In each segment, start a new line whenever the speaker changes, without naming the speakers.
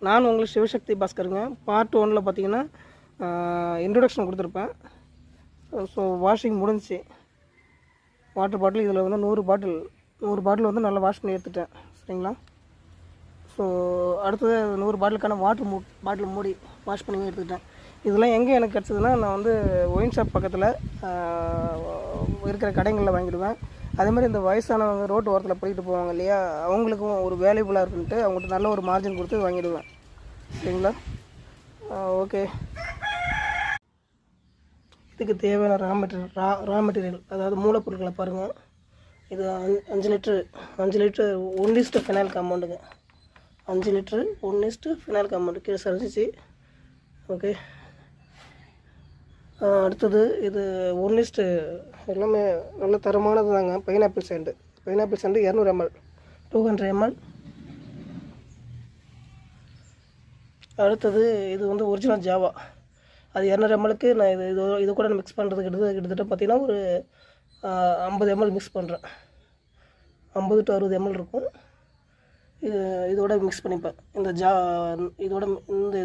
நான் உங்களுக்கு சிவசக்தி பாஸ்கருங்க. பார்ட் 1ல் பார்த்தீங்கன்னா இன்ட்ரொடக்ஷன் கொடுத்துருப்பேன். ஸோ வாஷிங் முடிஞ்சிச்சு. வாட்டர் பாட்டில் இதில் வந்து 100 பாட்டில் வந்து நல்லா வாஷ் பண்ணி எடுத்துட்டேன். சரிங்களா? ஸோ அடுத்தது 100 பாட்டிலுக்கான பாட்டில் மூடி வாஷ் பண்ணி எடுத்துக்கிட்டேன். இதெல்லாம் எங்கே எனக்கு கிடச்சதுன்னா, நான் வந்து ஒயின் ஷாப் பக்கத்தில் இருக்கிற கடைகளில் வாங்கிடுவேன். அதேமாதிரி இந்த வயசானவங்க ரோட்டு ஓரத்தில் போயிட்டு போவாங்க இல்லையா, அவங்களுக்கும் ஒரு வேல்யூபுளாக இருக்குன்ட்டு அவங்கள்ட்ட நல்ல ஒரு மார்ஜின் கொடுத்து வாங்கிடுவேன். சரிங்களா? ஓகே. இதுக்கு தேவையான ரா மெட்டீரியல் அதாவது மூலப்பொருட்களை பாருங்கள். இது 5 லிட்டரு 1:1 ஃபினைல் காம்பவுண்டுங்க. 5 லிட்டரு 1:1 ஃபினைல் காம்பவுண்டு கீழே சரிஞ்சிச்சு. ஓகே. அடுத்தது இது 1:, எல்லாமே நல்ல தரமானது தாங்க. Pineapple sand 200 ml 200 ml. அடுத்தது இது வந்து ஒரிஜினல் ஜாவா, அது 200 mlக்கு நான் இது கூட மிக்ஸ் பண்ணுறதுக்கு கிட்டத்தட்ட பார்த்திங்கன்னா ஒரு 50 ml மிக்ஸ் பண்ணுறேன். 50 to 60 ml இருக்கும். இதோட மிக்ஸ் பண்ணிப்பேன். இந்த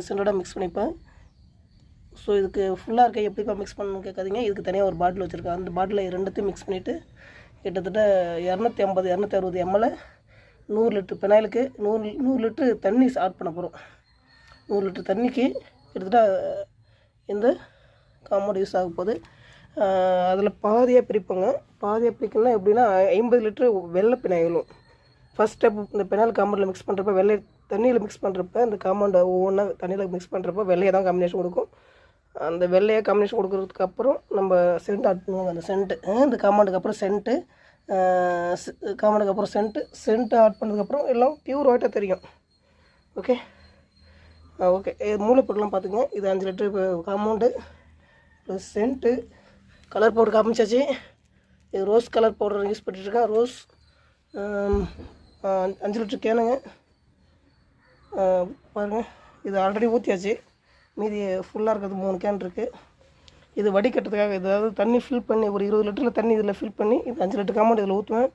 செண்டோட மிக்ஸ் பண்ணிப்பேன். ஸோ இதுக்கு ஃபுல்லாக இருக்க எப்படிப்பா மிக்ஸ் பண்ணணும்னு கேட்காதீங்க. இதுக்கு தனியாக ஒரு பாட்டில் வச்சுருக்கேன். அந்த பாட்டில் ரெண்டுத்தையும் மிக்ஸ் பண்ணிவிட்டு கிட்டத்தட்ட 250-260 ml 100 லிட்டர் பெனாயிலுக்கு 100 லிட்டரு தண்ணி ஆட் பண்ண போகிறோம். 100 லிட்டர் தண்ணிக்கு கிட்டத்தட்ட இந்த காம்பவுண்ட் யூஸ் ஆக போகுது. அதில் பாதியாக பிரிக்கணும்னா எப்படின்னா 50 லிட்டரு வெள்ளை பெனாயிலும் ஃபஸ்ட் ஸ்டெப். இந்த பெனாயில் காம்பவுண்டில் மிக்ஸ் பண்ணுறப்ப வெள்ளை தண்ணியில் மிக்ஸ் பண்ணுறப்ப இந்த காம்பவுண்டை ஒவ்வொன்றா தண்ணியில் மிக்ஸ் பண்ணுறப்ப வெள்ளையை தான் காம்பினேஷன் கொடுக்கும். அந்த வெள்ளையை காம்பினேஷன் கொடுக்குறதுக்கு அப்புறம் நம்ம சென்ட் ஆட் பண்ணுவோம். அந்த சென்ட்டு இந்த காம்பவுண்டுக்கு அப்புறம் சென்ட்டு ஆட் பண்ணதுக்கப்புறம் எல்லாம் பியூர் ஒயிட்டாக தெரியும். ஓகே. மூலப்பொருள்லாம் பார்த்துங்க. இது 5 litre compound plus scent. Colour powder காமிச்சாச்சு. இது ரோஸ் கலர் பவுடர் யூஸ் பண்ணிட்டுருக்கேன். ரோஸ் 5 லிட்டர் கேனுங்க. பாருங்கள், இது ஆல்ரெடி ஊற்றியாச்சு. மீதி ஃபுல்லாக இருக்கிறது 3 கேன் இருக்குது. இது வடிகட்டுறதுக்காக, அதாவது தண்ணி ஃபில் பண்ணி ஒரு 20 லிட்டரில் தண்ணி இதில் ஃபில் பண்ணி இது 5 லிட்டர் காம்பவுண்ட் இதில் ஊற்றுவேன்.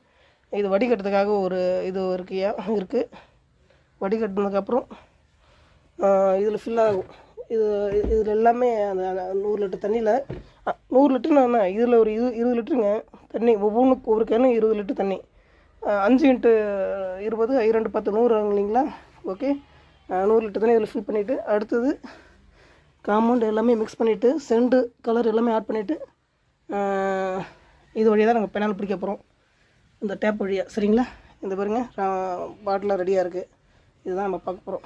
இது வடிகட்டுறதுக்காக ஒரு இது இருக்குது. வடிகட்டினதுக்கப்புறம் இதில் ஃபில் ஆகும். இதில் எல்லாமே அந்த 100 லிட்டர் தண்ணியில் 100 லிட்டர்னா இதில் ஒரு 20 லிட்டருங்க தண்ணி. ஒவ்வொரு கேனும் 20 லிட்டர் தண்ணி. 5 × 20 2 10 100 இல்லைங்களா? ஓகே. 100 லிட்டர் தண்ணி இதில் ஃபில் பண்ணிவிட்டு அடுத்தது காம்பவுண்ட் எல்லாமே மிக்ஸ் பண்ணிவிட்டு சென்ட் கலர் எல்லாமே ஆட் பண்ணிவிட்டு இது வழியாக தான் நாங்கள் பெனால் பிடிக்க போகிறோம். இந்த டேப் வழியாக. சரிங்களா? இந்த பாருங்க பாட்டில் ரெடியாக இருக்குது. இதுதான் நம்ம பார்க்க போகிறோம்.